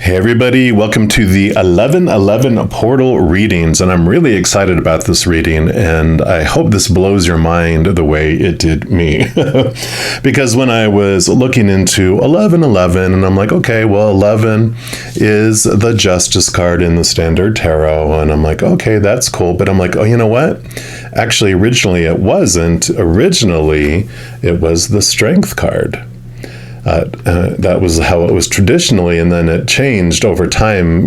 Hey everybody, welcome to the 1111 Portal Readings, and I'm really excited about this reading, and I hope this blows your mind the way it did me. Because when I was looking into 1111, and I'm like, okay, well, 11 is the Justice card in the Standard Tarot, and I'm like, okay, that's cool, but I'm like, oh, you know what? Actually, originally it wasn't. Originally, it was the Strength card. That was how it was traditionally, and then it changed over time.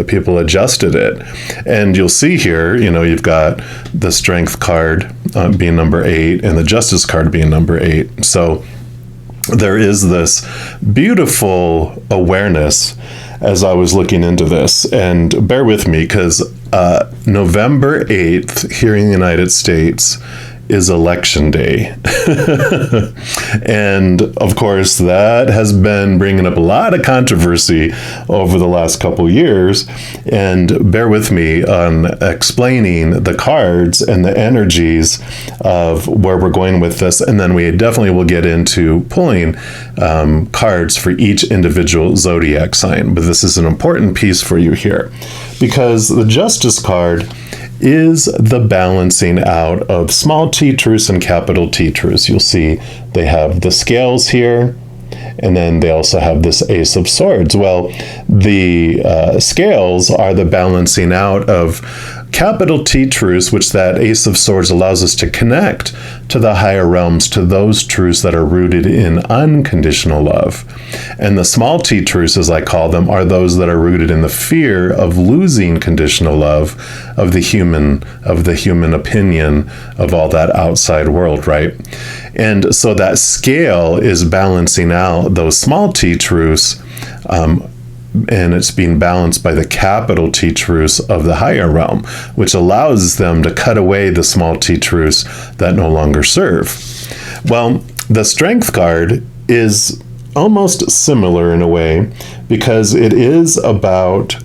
People adjusted it, and you'll see here, you've got the Strength card being number 8 and the Justice card being number 8. So there is this beautiful awareness as I was looking into this, and bear with me because November 8th here in the United States is election day. And of course, that has been bringing up a lot of controversy over the last couple years. And bear with me on explaining the cards and the energies of where we're going with this. And then we definitely will get into pulling cards for each individual zodiac sign. But this is an important piece for you here, because the Justice card is the balancing out of small t truths and capital T truths. You'll see they have the scales here, and then they also have this Ace of Swords. Well, the scales are the balancing out of capital T truths, which that Ace of Swords allows us to connect to the higher realms, to those truths that are rooted in unconditional love. And the small t truths, as I call them, are those that are rooted in the fear of losing conditional love of the human opinion of all that outside world, right? And so that scale is balancing out those small t truths, and it's being balanced by the capital T truths of the higher realm, which allows them to cut away the small t truths that no longer serve. Well, the Strength card is almost similar in a way, because it is about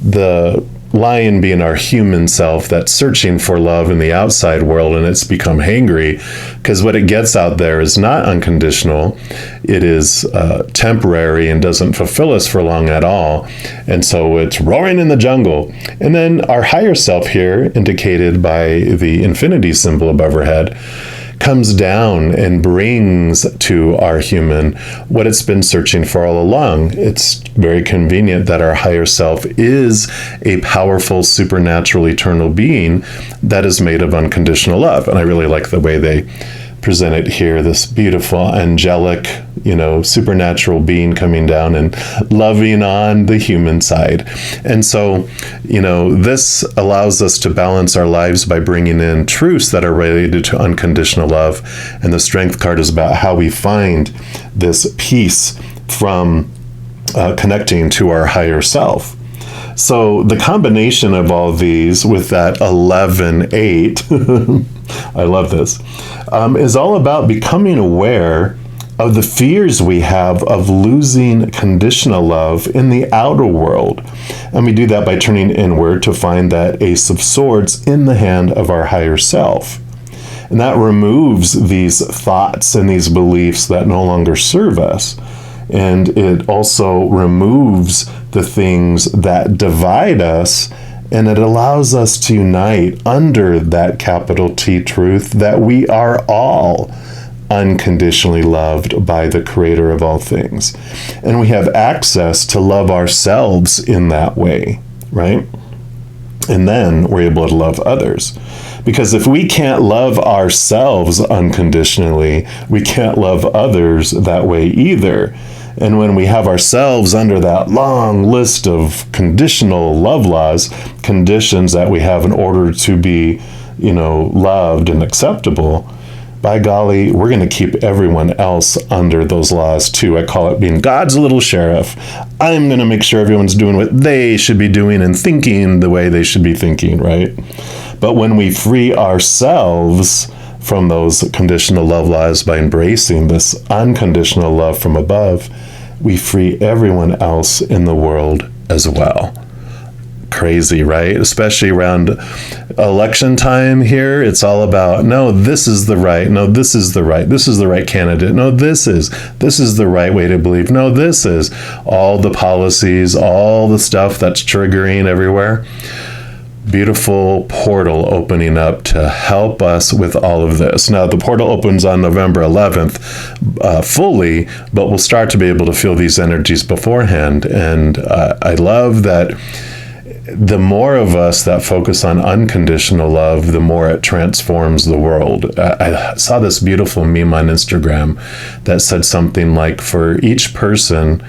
the lion being our human self that's searching for love in the outside world, and it's become hangry because what it gets out there is not unconditional. It is temporary and doesn't fulfill us for long at all, and so it's roaring in the jungle. And then our higher self here, indicated by the infinity symbol above our head, comes down and brings to our human what it's been searching for all along. It's very convenient that our higher self is a powerful, supernatural, eternal being that is made of unconditional love. And I really like the way they present it here, this beautiful, angelic, supernatural being coming down and loving on the human side. And so, this allows us to balance our lives by bringing in truths that are related to unconditional love. And the Strength card is about how we find this peace from connecting to our higher self. So the combination of all these with that 11-8, I love this, is all about becoming aware of the fears we have of losing conditional love in the outer world. And we do that by turning inward to find that Ace of Swords in the hand of our higher self. And that removes these thoughts and these beliefs that no longer serve us. And it also removes the things that divide us, and it allows us to unite under that capital T truth that we are all unconditionally loved by the Creator of all things. And we have access to love ourselves in that way, right? And then we're able to love others. Because if we can't love ourselves unconditionally, we can't love others that way either. And when we have ourselves under that long list of conditional love laws, conditions that we have in order to be, loved and acceptable, by golly, we're going to keep everyone else under those laws too. I call it being God's little sheriff. I'm going to make sure everyone's doing what they should be doing and thinking the way they should be thinking, right? But when we free ourselves from those conditional love laws by embracing this unconditional love from above, we free everyone else in the world as well. crazy, right? Especially around election time here. It's all about, no, this is the right. No, this is the right. This is the right candidate. No, this is the right way to believe. No, this is all the policies, all the stuff that's triggering everywhere. Beautiful portal opening up to help us with all of this. Now, the portal opens on November 11th fully, but we'll start to be able to feel these energies beforehand. And I love that the more of us that focus on unconditional love, the more it transforms the world. I saw this beautiful meme on Instagram that said something like, for each person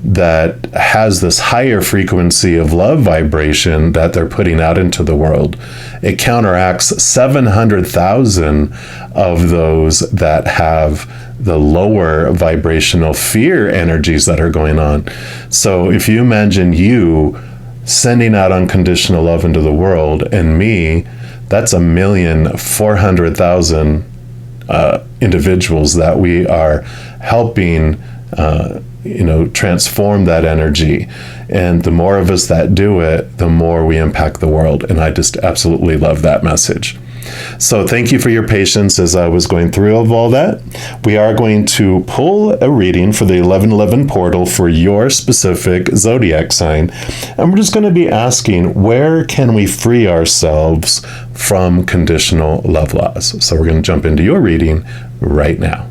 that has this higher frequency of love vibration that they're putting out into the world, it counteracts 700,000 of those that have the lower vibrational fear energies that are going on. So if you imagine you sending out unconditional love into the world, and me, that's 1,400,000 individuals that we are helping transform that energy. And the more of us that do it, the more we impact the world. And I just absolutely love that message. So thank you for your patience as I was going through all that. We are going to pull a reading for the 1111 portal for your specific zodiac sign. And we're just going to be asking, where can we free ourselves from conditional love laws? So we're going to jump into your reading right now.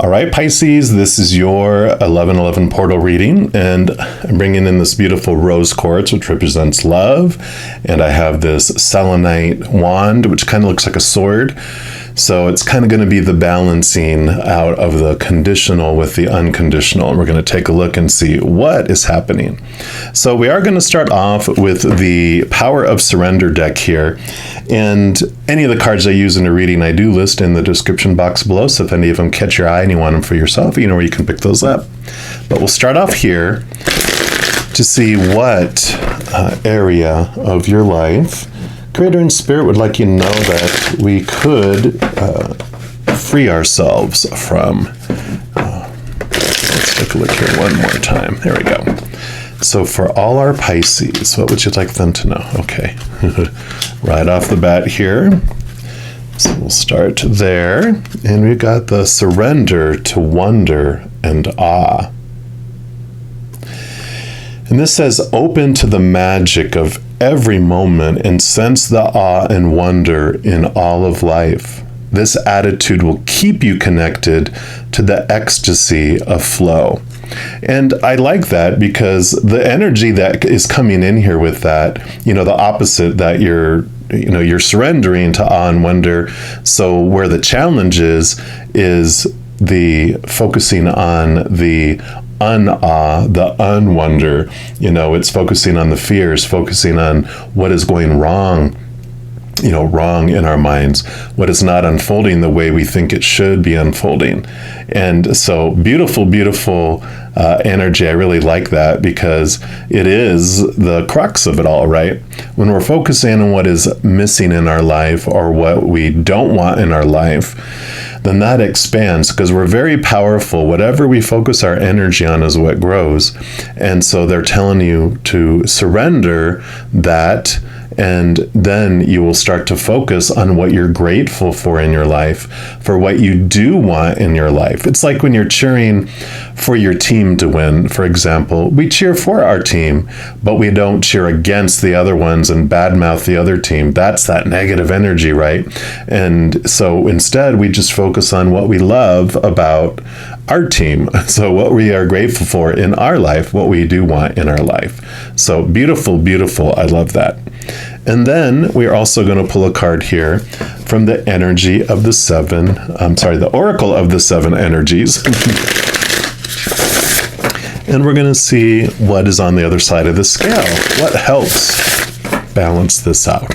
All right, Pisces, this is your 1111 portal reading, and I'm bringing in this beautiful rose quartz, which represents love, and I have this selenite wand, which kind of looks like a sword. So it's kind of going to be the balancing out of the conditional with the unconditional. And we're going to take a look and see what is happening. So we are going to start off with the Power of Surrender deck here. And any of the cards I use in a reading, I do list in the description box below. So if any of them catch your eye and you want them for yourself, you know where you can pick those up. But we'll start off here to see what area of your life Creator and Spirit would like you to know that we could free ourselves from. Let's take a look here one more time. There we go. So for all our Pisces, what would you like them to know? Okay. Right off the bat here. So we'll start there. And we've got the surrender to wonder and awe. And this says, open to the magic of every moment and sense the awe and wonder in all of life. This attitude will keep you connected to the ecstasy of flow. And I like that because the energy that is coming in here with that, the opposite, that you're surrendering to awe and wonder. So where the challenge is the focusing on the un-awe, the un-wonder. It's focusing on the fears, focusing on what is going wrong, wrong in our minds, what is not unfolding the way we think it should be unfolding. And so beautiful, beautiful energy. I really like that because it is the crux of it all, right? When we're focusing on what is missing in our life or what we don't want in our life, then that expands because we're very powerful. Whatever we focus our energy on is what grows. And so they're telling you to surrender that, and then you will start to focus on what you're grateful for in your life, for what you do want in your life. It's like when you're cheering for your team to win, for example. We cheer for our team, but we don't cheer against the other ones and badmouth the other team. That's that negative energy, right? And so instead, we just focus on what we love about our team. So what we are grateful for in our life, what we do want in our life. So beautiful, beautiful. I love that. And then we're also going to pull a card here from the energy of the the Oracle of the Seven Energies. And we're going to see what is on the other side of the scale. What helps balance this out?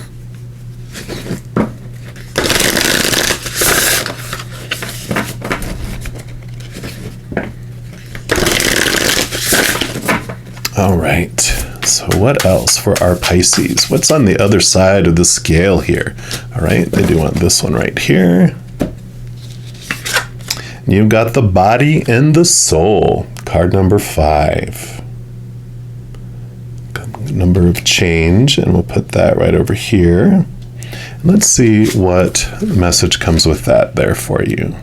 All right. So what else for our Pisces? What's on the other side of the scale here? All right. They do want this one right here. You've got the body and the soul. Card number 5. number of change, and we'll put that right over here. Let's see what message comes with that there for you.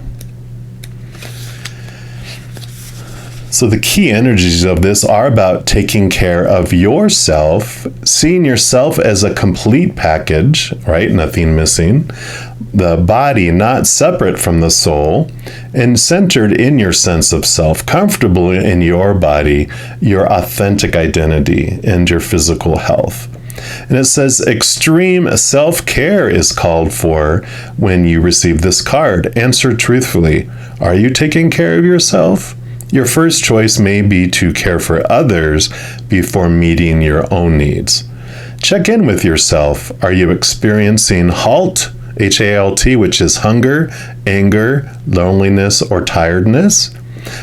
So the key energies of this are about taking care of yourself, seeing yourself as a complete package, right? Nothing missing. The body not separate from the soul, and centered in your sense of self, comfortable in your body, your authentic identity, and your physical health. And it says extreme self-care is called for when you receive this card. Answer truthfully. Are you taking care of yourself? Your first choice may be to care for others before meeting your own needs. Check in with yourself. Are you experiencing HALT, H-A-L-T, which is hunger, anger, loneliness, or tiredness?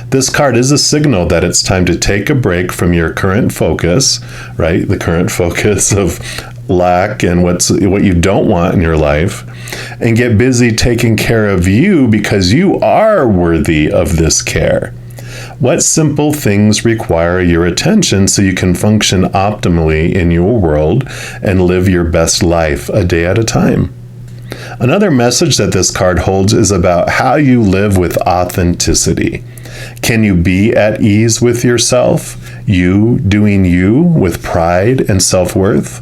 This card is a signal that it's time to take a break from your current focus, right? The current focus of lack and what you don't want in your life, and get busy taking care of you because you are worthy of this care. What simple things require your attention so you can function optimally in your world and live your best life a day at a time? Another message that this card holds is about how you live with authenticity. Can you be at ease with yourself, you doing you with pride and self-worth?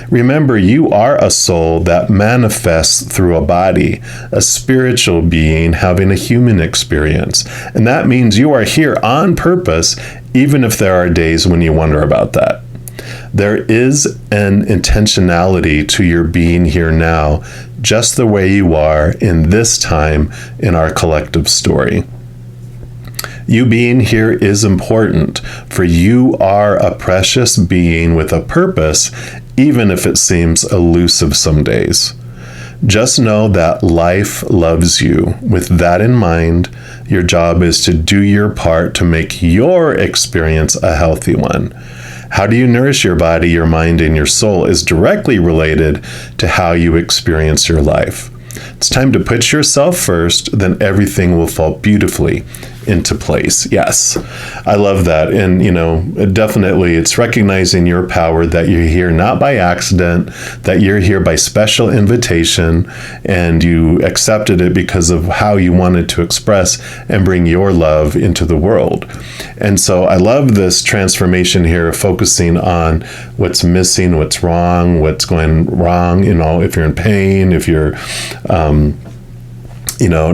Remember, you are a soul that manifests through a body, a spiritual being having a human experience. And that means you are here on purpose, even if there are days when you wonder about that. There is an intentionality to your being here now, just the way you are in this time in our collective story. You being here is important, for you are a precious being with a purpose, even if it seems elusive some days. Just know that life loves you. With that in mind, your job is to do your part to make your experience a healthy one. How do you nourish your body, your mind, and your soul is directly related to how you experience your life. It's time to put yourself first, then everything will fall beautifully into place. Yes, I love that. And, definitely it's recognizing your power, that you're here not by accident, that you're here by special invitation, and you accepted it because of how you wanted to express and bring your love into the world. And so I love this transformation here, focusing on what's missing, what's wrong, what's going wrong, if you're in pain, if you're,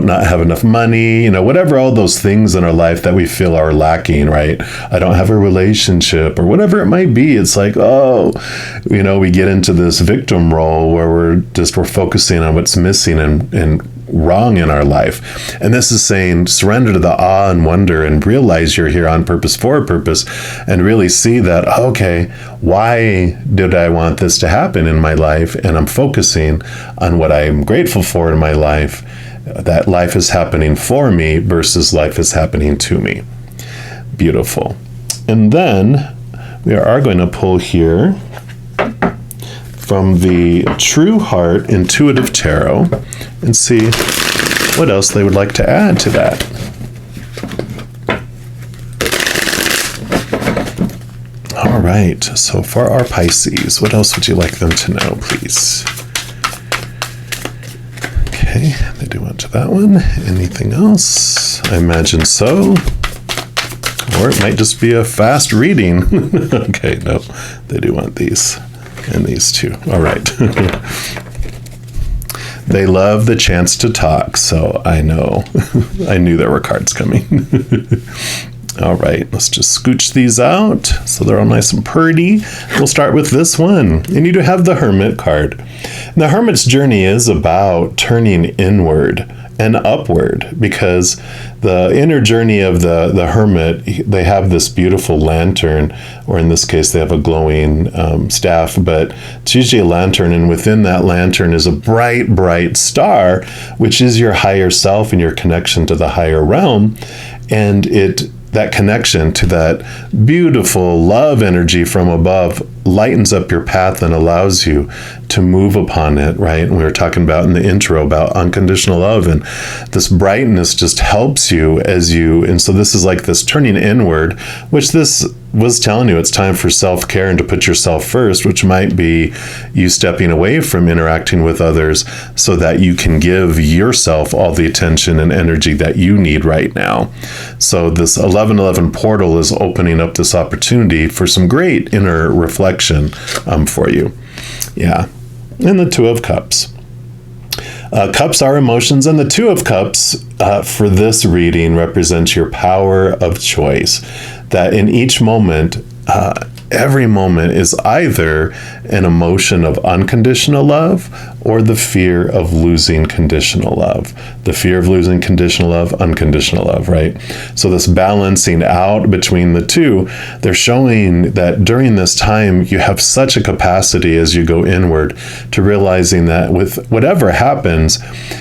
not have enough money, whatever, all those things in our life that we feel are lacking, right? I don't have a relationship or whatever it might be. It's like, we get into this victim role where we're focusing on what's missing and wrong in our life. And this is saying surrender to the awe and wonder and realize you're here on purpose for a purpose, and really see that, okay, why did I want this to happen in my life? And I'm focusing on what I'm grateful for in my life, that life is happening for me versus life is happening to me. Beautiful. And then we are going to pull here from the True Heart Intuitive Tarot and see what else they would like to add to that. All right, so for our Pisces, what else would you like them to know, please? Okay, they do want to that one. Anything else? I imagine so. Or it might just be a fast reading. Okay, no, they do want these and these two. All right. They love the chance to talk, so I know. I knew there were cards coming. All right, let's just scooch these out so they're all nice and pretty. We'll start with this one. And you do have the Hermit card. And the Hermit's journey is about turning inward and upward, because the inner journey of the Hermit, they have this beautiful lantern, or in this case they have a glowing staff, but it's usually a lantern, and within that lantern is a bright, bright star, which is your higher self and your connection to the higher realm. And that connection to that beautiful love energy from above lightens up your path and allows you to move upon it, right? And we were talking about in the intro about unconditional love, and this brightness just helps you and so this is like this turning inward, which this was telling you it's time for self-care and to put yourself first, which might be you stepping away from interacting with others so that you can give yourself all the attention and energy that you need right now. So this 1111 portal is opening up this opportunity for some great inner reflection for you. Yeah. And the Two of Cups. Cups are emotions, and the Two of Cups for this reading represents your power of choice. That in each moment, every moment is either an emotion of unconditional love or the fear of losing conditional love. The fear of losing conditional love, unconditional love, right? So this balancing out between the two, they're showing that during this time, you have such a capacity as you go inward to realizing that with whatever happens,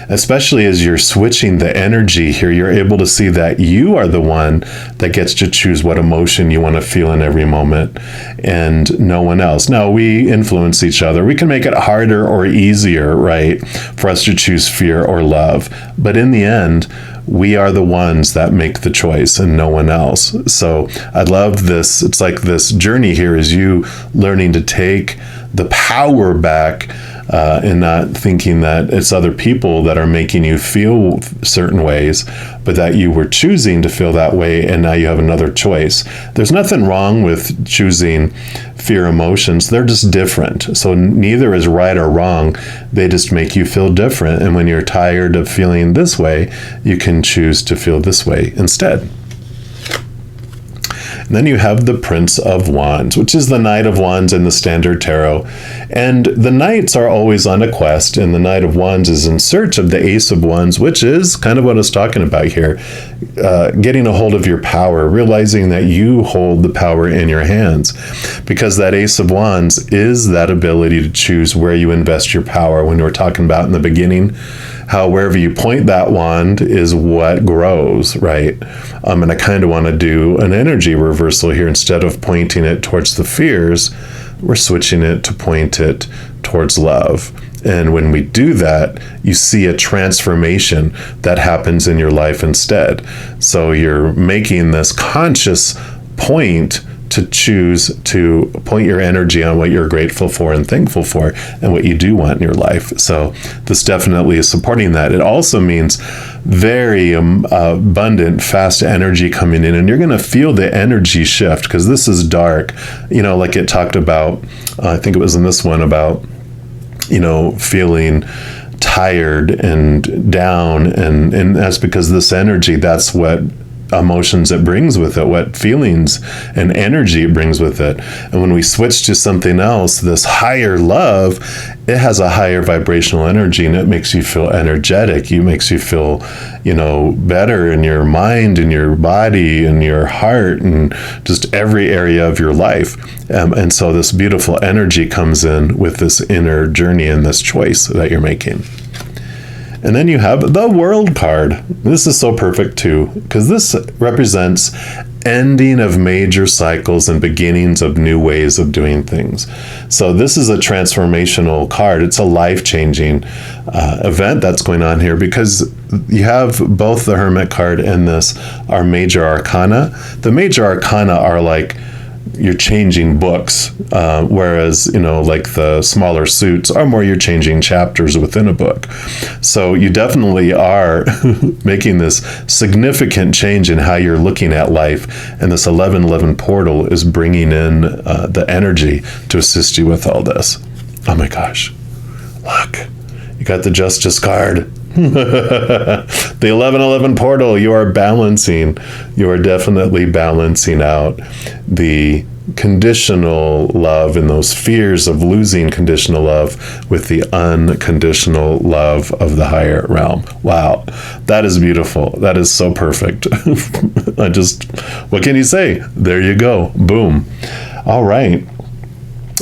especially as you're switching the energy here, you're able to see that you are the one that gets to choose what emotion you want to feel in every moment, and no one else. Now, we influence each other. We can make it harder or easier, right, for us to choose fear or love. But in the end, we are the ones that make the choice and no one else. So I love this. It's like this journey here is you learning to take the power back and not thinking that it's other people that are making you feel certain ways, but that you were choosing to feel that way, and now you have another choice. There's nothing wrong with choosing fear emotions. They're just different. So neither is right or wrong. They just make you feel different. And when you're tired of feeling this way, you can choose to feel this way instead. And then you have the Prince of Wands, which is the Knight of Wands in the Standard Tarot. And the Knights are always on a quest, and the Knight of Wands is in search of the Ace of Wands, which is kind of what I was talking about here. Getting a hold of your power, realizing that you hold the power in your hands. Because that Ace of Wands is that ability to choose where you invest your power. When we were talking about in the beginning, how wherever you point that wand is what grows, right? And I kind of want to do an energy reversal here. Instead of pointing it towards the fears, we're switching it to point it towards love. And when we do that, you see a transformation that happens in your life instead. So you're making this conscious point to choose to point your energy on what you're grateful for and thankful for and what you do want in your life. So this definitely is supporting that. It also means very abundant, fast energy coming in, and you're going to feel the energy shift because this is dark. You know, like it talked about, I think it was in this one about, you know, feeling tired and down, and that's because this energy, that's what emotions it brings with it, what feelings and energy it brings with it. And when we switch to something else, this higher love, it has a higher vibrational energy, and it makes you feel energetic. It makes you feel, you know, better in your mind, in your body, in your heart, and just every area of your life. And so this beautiful energy comes in with this inner journey and this choice that you're making. And then you have the World card. This is so perfect too, because this represents ending of major cycles and beginnings of new ways of doing things. So this is a transformational card. It's a life-changing event that's going on here, because you have both the Hermit card and this are major arcana. The major arcana are like you're changing books, whereas, you know, like the smaller suits are more you're changing chapters within a book. So you definitely are making this significant change in how you're looking at life. And this 1111 portal is bringing in the energy to assist you with all this. Oh my gosh. Look, you got the Justice card. The 1111 portal, you are balancing. You are definitely balancing out the conditional love and those fears of losing conditional love with the unconditional love of the higher realm. Wow, that is beautiful. That is so perfect. What can you say? There you go. Boom. All right.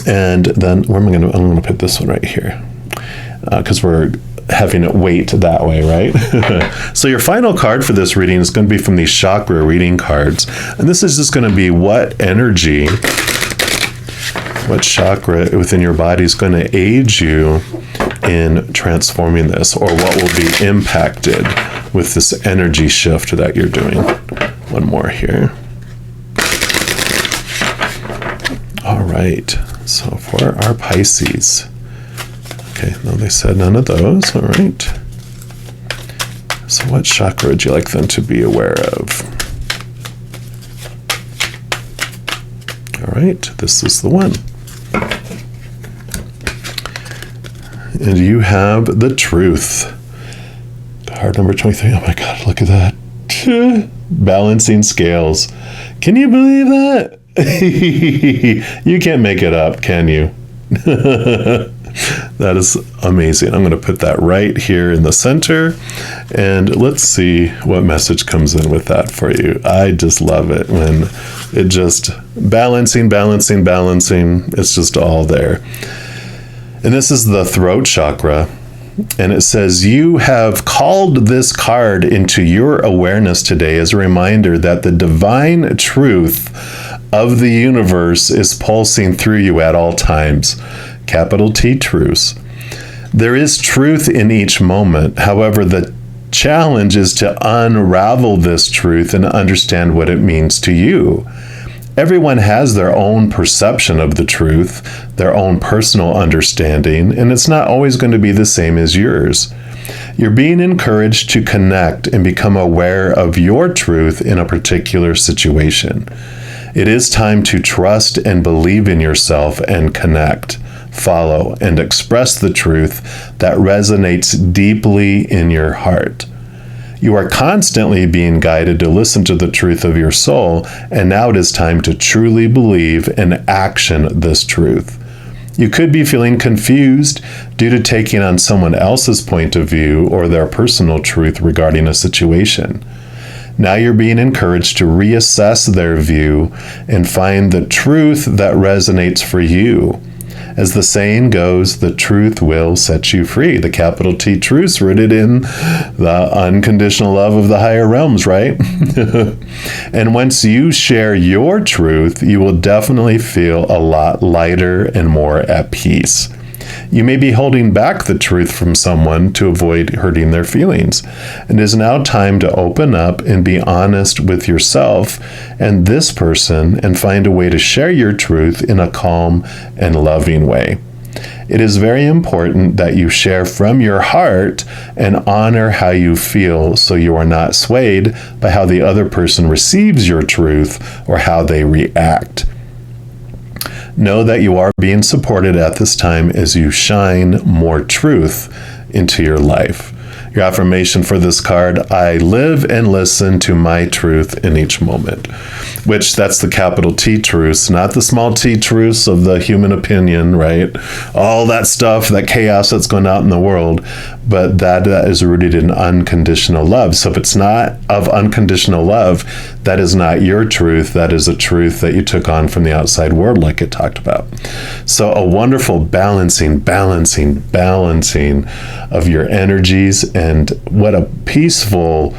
And then I'm going to put this one right here because we're having it weight that way, right? So your final card for this reading is going to be from these chakra reading cards. And this is just going to be what energy, what chakra within your body is going to aid you in transforming this, or what will be impacted with this energy shift that you're doing. One more here. All right. So for our Pisces. Okay, no, they said none of those. All right. So what chakra would you like them to be aware of? All right, this is the one. And you have the Truth. Card number 23. Oh my God, look at that. Balancing scales. Can you believe that? You can't make it up, can you? That is amazing. I'm going to put that right here in the center. And let's see what message comes in with that for you. I just love it when it just balancing. It's just all there. And this is the throat chakra. And it says, you have called this card into your awareness today as a reminder that the divine truth of the universe is pulsing through you at all times. Capital T, truths. There is truth in each moment. However, the challenge is to unravel this truth and understand what it means to you. Everyone has their own perception of the truth, their own personal understanding, and it's not always going to be the same as yours. You're being encouraged to connect and become aware of your truth in a particular situation. It is time to trust and believe in yourself and connect, follow, and express the truth that resonates deeply in your heart. You are constantly being guided to listen to the truth of your soul, and now it is time to truly believe and action this truth. You could be feeling confused due to taking on someone else's point of view or their personal truth regarding a situation. Now you're being encouraged to reassess their view and find the truth that resonates for you. As the saying goes, the truth will set you free. The capital T truths rooted in the unconditional love of the higher realms, right? And once you share your truth, you will definitely feel a lot lighter and more at peace. You may be holding back the truth from someone to avoid hurting their feelings. It is now time to open up and be honest with yourself and this person and find a way to share your truth in a calm and loving way. It is very important that you share from your heart and honor how you feel so you are not swayed by how the other person receives your truth or how they react. Know that you are being supported at this time as you shine more truth into your life. Your affirmation for this card, I live and listen to my truth in each moment, which that's the capital T truths, not the small t truths of the human opinion, right? All that stuff, that chaos that's going out in the world, but that is rooted in unconditional love. So if it's not of unconditional love, that is not your truth. That is a truth that you took on from the outside world, like it talked about. So a wonderful balancing of your energies, and what a peaceful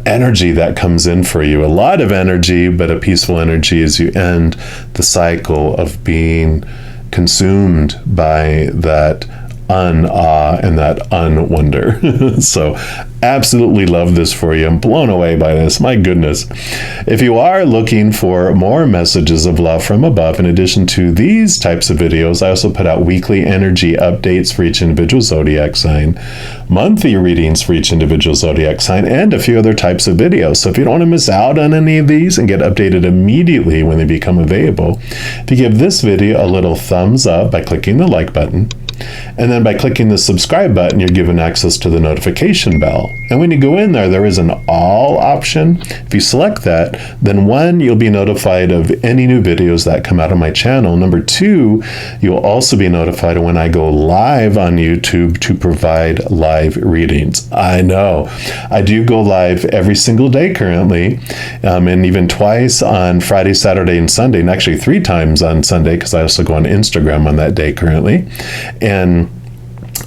energy that comes in for you. A lot of energy, but a peaceful energy as you end the cycle of being consumed by that un-awe and that un-wonder. So absolutely love this for you. I'm blown away by this. My goodness. If you are looking for more messages of love from above, in addition to these types of videos, I also put out weekly energy updates for each individual zodiac sign, monthly readings for each individual zodiac sign, and a few other types of videos. So if you don't want to miss out on any of these and get updated immediately when they become available, if you give this video a little thumbs up by clicking the like button, and then by clicking the subscribe button, you're given access to the notification bell. And when you go in there, there is an all option. If you select that, then one, you'll be notified of any new videos that come out of my channel. Number two, you'll also be notified of when I go live on YouTube to provide live readings. I know, I do go live every single day currently, and even twice on Friday, Saturday, and Sunday, and actually 3 times on Sunday, because I also go on Instagram on that day currently. And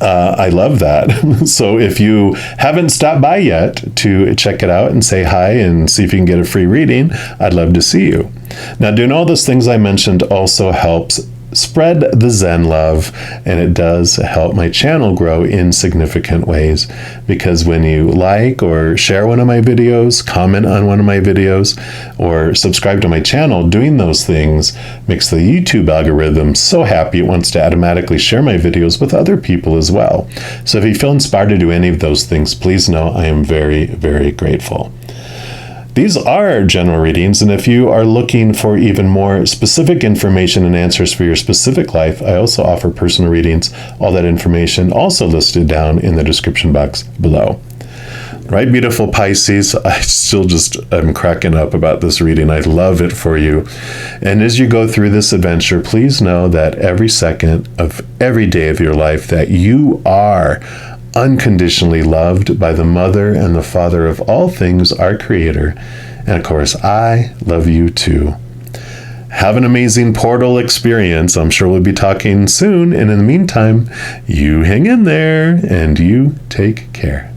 I love that. So if you haven't stopped by yet to check it out and say hi and see if you can get a free reading, I'd love to see you. Now, doing all those things I mentioned also helps spread the Zen love, and it does help my channel grow in significant ways, because when you like or share one of my videos, comment on one of my videos, or subscribe to my channel, doing those things makes the YouTube algorithm so happy it wants to automatically share my videos with other people as well. So if you feel inspired to do any of those things, please know I am very, very grateful. These are general readings, and if you are looking for even more specific information and answers for your specific life, I also offer personal readings. All that information also listed down in the description box below. Right, beautiful Pisces, I'm cracking up about this reading. I love it for you. And as you go through this adventure, please know that every second of every day of your life that you are unconditionally loved by the Mother and the Father of all things, our Creator. And of course, I love you too. Have an amazing portal experience. I'm sure we'll be talking soon. And in the meantime, you hang in there and you take care.